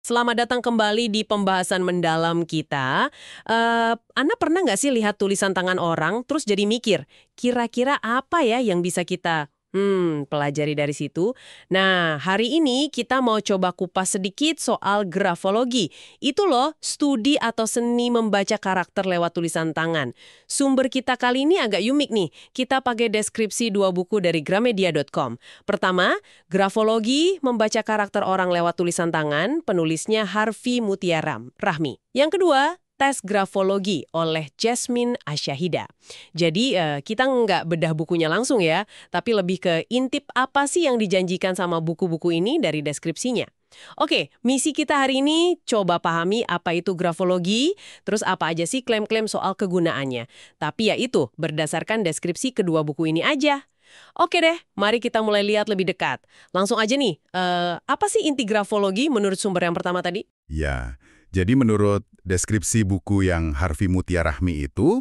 Selamat datang kembali di pembahasan mendalam kita. Anda pernah nggak sih lihat tulisan tangan orang, terus jadi mikir, kira-kira apa ya yang bisa kita pelajari dari situ? Nah, hari ini kita mau coba kupas sedikit soal grafologi. Itu loh, studi atau seni membaca karakter lewat tulisan tangan. Sumber kita kali ini agak unik nih. Kita pakai deskripsi dua buku dari gramedia.com. Pertama, Grafologi, membaca karakter orang lewat tulisan tangan, penulisnya Harvey Mutiara Rahmi. Yang kedua, Tes Grafologi oleh Jasmine Asyahida. Jadi kita nggak bedah bukunya langsung ya, tapi lebih ke intip apa sih yang dijanjikan sama buku-buku ini dari deskripsinya. Oke, misi kita hari ini coba pahami apa itu grafologi, terus apa aja sih klaim-klaim soal kegunaannya. Tapi ya itu, berdasarkan deskripsi kedua buku ini aja. Oke deh, mari kita mulai lihat lebih dekat. Langsung aja nih, apa sih inti grafologi menurut sumber yang pertama tadi? Ya, jadi menurut deskripsi buku yang Harvey Mutiara Rahmi itu,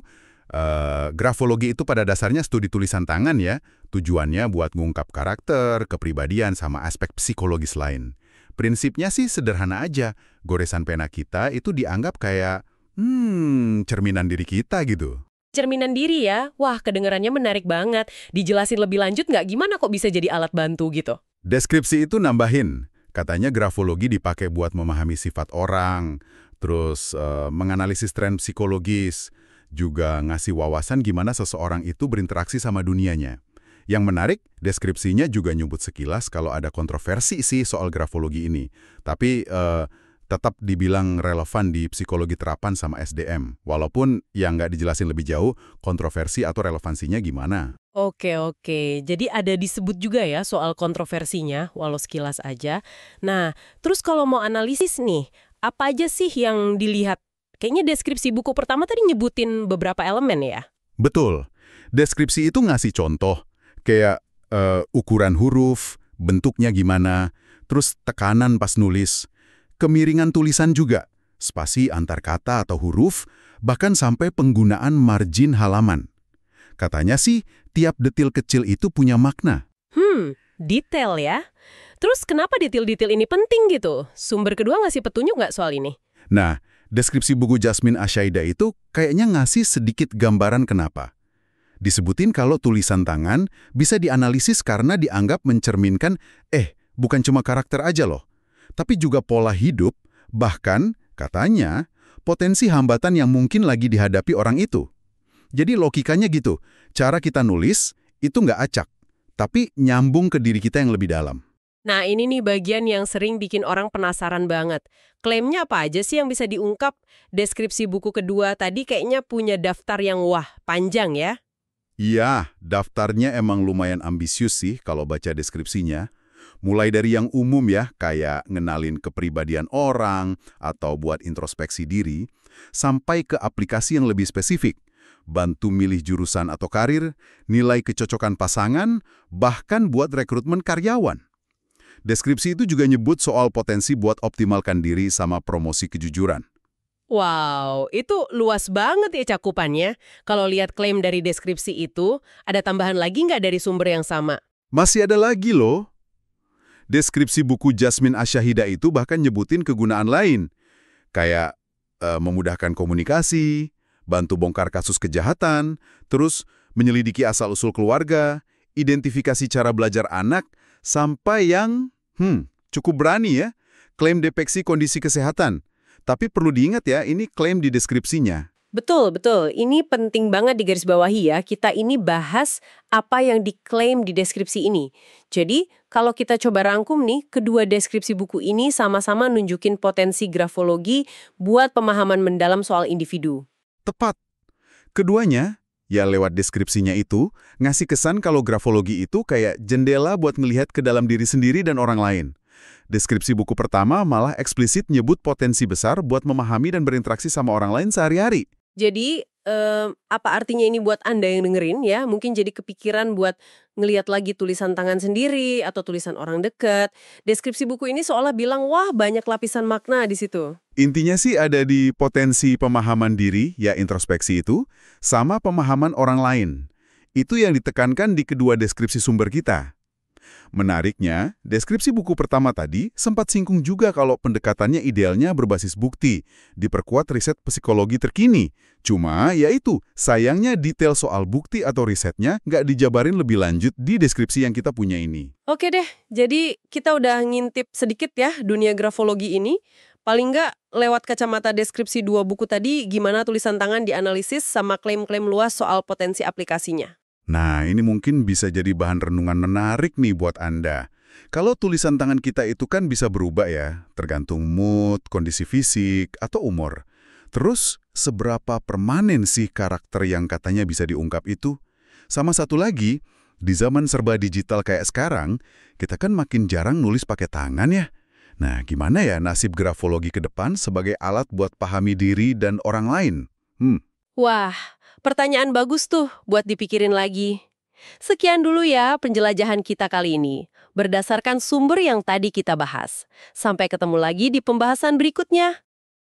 grafologi itu pada dasarnya studi tulisan tangan ya. Tujuannya buat ngungkap karakter, kepribadian, sama aspek psikologis lain. Prinsipnya sih sederhana aja, goresan pena kita itu dianggap kayak, cerminan diri kita gitu. Cerminan diri ya? Wah, kedengarannya menarik banget. Dijelasin lebih lanjut nggak gimana kok bisa jadi alat bantu gitu? Deskripsi itu nambahin, katanya grafologi dipakai buat memahami sifat orang, terus menganalisis tren psikologis, juga ngasih wawasan gimana seseorang itu berinteraksi sama dunianya. Yang menarik, deskripsinya juga nyebut sekilas kalau ada kontroversi sih soal grafologi ini. Tapi tetap dibilang relevan di psikologi terapan sama SDM. Walaupun yang nggak dijelasin lebih jauh, kontroversi atau relevansinya gimana. Oke. Jadi ada disebut juga ya soal kontroversinya, walau sekilas aja. Nah, terus kalau mau analisis nih, apa aja sih yang dilihat? Kayaknya deskripsi buku pertama tadi nyebutin beberapa elemen ya? Betul. Deskripsi itu ngasih contoh, kayak ukuran huruf, bentuknya gimana, terus tekanan pas nulis, kemiringan tulisan juga, spasi antar kata atau huruf, bahkan sampai penggunaan margin halaman. Katanya sih, tiap detil kecil itu punya makna. Detail ya. Terus kenapa detail-detail ini penting gitu? Sumber kedua ngasih petunjuk nggak soal ini? Nah, deskripsi buku Jasmine Asyahida itu kayaknya ngasih sedikit gambaran kenapa. Disebutin kalau tulisan tangan bisa dianalisis karena dianggap mencerminkan, bukan cuma karakter aja loh, tapi juga pola hidup, bahkan, katanya, potensi hambatan yang mungkin lagi dihadapi orang itu. Jadi logikanya gitu, cara kita nulis itu nggak acak, tapi nyambung ke diri kita yang lebih dalam. Nah, ini nih bagian yang sering bikin orang penasaran banget. Klaimnya apa aja sih yang bisa diungkap? Deskripsi buku kedua tadi kayaknya punya daftar yang panjang ya? Iya, daftarnya emang lumayan ambisius sih kalau baca deskripsinya. Mulai dari yang umum ya, kayak ngenalin kepribadian orang atau buat introspeksi diri, sampai ke aplikasi yang lebih spesifik, bantu milih jurusan atau karir, nilai kecocokan pasangan, bahkan buat rekrutmen karyawan. Deskripsi itu juga nyebut soal potensi buat optimalkan diri sama promosi kejujuran. Wow, itu luas banget ya cakupannya. Kalau lihat klaim dari deskripsi itu, ada tambahan lagi nggak dari sumber yang sama? Masih ada lagi loh. Deskripsi buku Jasmine Asyahida itu bahkan nyebutin kegunaan lain, kayak memudahkan komunikasi, bantu bongkar kasus kejahatan, terus menyelidiki asal-usul keluarga, identifikasi cara belajar anak, sampai yang cukup berani ya, klaim deteksi kondisi kesehatan. Tapi perlu diingat ya, ini klaim di deskripsinya. Betul. Ini penting banget digarisbawahi ya. Kita ini bahas apa yang diklaim di deskripsi ini. Jadi, kalau kita coba rangkum nih, kedua deskripsi buku ini sama-sama nunjukin potensi grafologi buat pemahaman mendalam soal individu. Tepat. Keduanya, ya lewat deskripsinya itu, ngasih kesan kalau grafologi itu kayak jendela buat ngelihat ke dalam diri sendiri dan orang lain. Deskripsi buku pertama malah eksplisit nyebut potensi besar buat memahami dan berinteraksi sama orang lain sehari-hari. Jadi, apa artinya ini buat Anda yang dengerin ya? Mungkin jadi kepikiran buat ngelihat lagi tulisan tangan sendiri atau tulisan orang dekat. Deskripsi buku ini seolah bilang, wah banyak lapisan makna di situ. Intinya sih ada di potensi pemahaman diri, ya introspeksi itu, sama pemahaman orang lain. Itu yang ditekankan di kedua deskripsi sumber kita. Menariknya, deskripsi buku pertama tadi sempat singgung juga kalau pendekatannya idealnya berbasis bukti, diperkuat riset psikologi terkini. Cuma, yaitu, sayangnya detail soal bukti atau risetnya nggak dijabarin lebih lanjut di deskripsi yang kita punya ini. Oke deh, jadi kita udah ngintip sedikit ya dunia grafologi ini. Paling nggak lewat kacamata deskripsi dua buku tadi, gimana tulisan tangan dianalisis sama klaim-klaim luas soal potensi aplikasinya. Nah, ini mungkin bisa jadi bahan renungan menarik nih buat Anda. Kalau tulisan tangan kita itu kan bisa berubah ya, tergantung mood, kondisi fisik, atau umur. Terus, seberapa permanen sih karakter yang katanya bisa diungkap itu? Sama satu lagi, di zaman serba digital kayak sekarang, kita kan makin jarang nulis pakai tangan ya. Nah, gimana ya nasib grafologi ke depan sebagai alat buat pahami diri dan orang lain? Wah, pertanyaan bagus tuh buat dipikirin lagi. Sekian dulu ya penjelajahan kita kali ini, berdasarkan sumber yang tadi kita bahas. Sampai ketemu lagi di pembahasan berikutnya.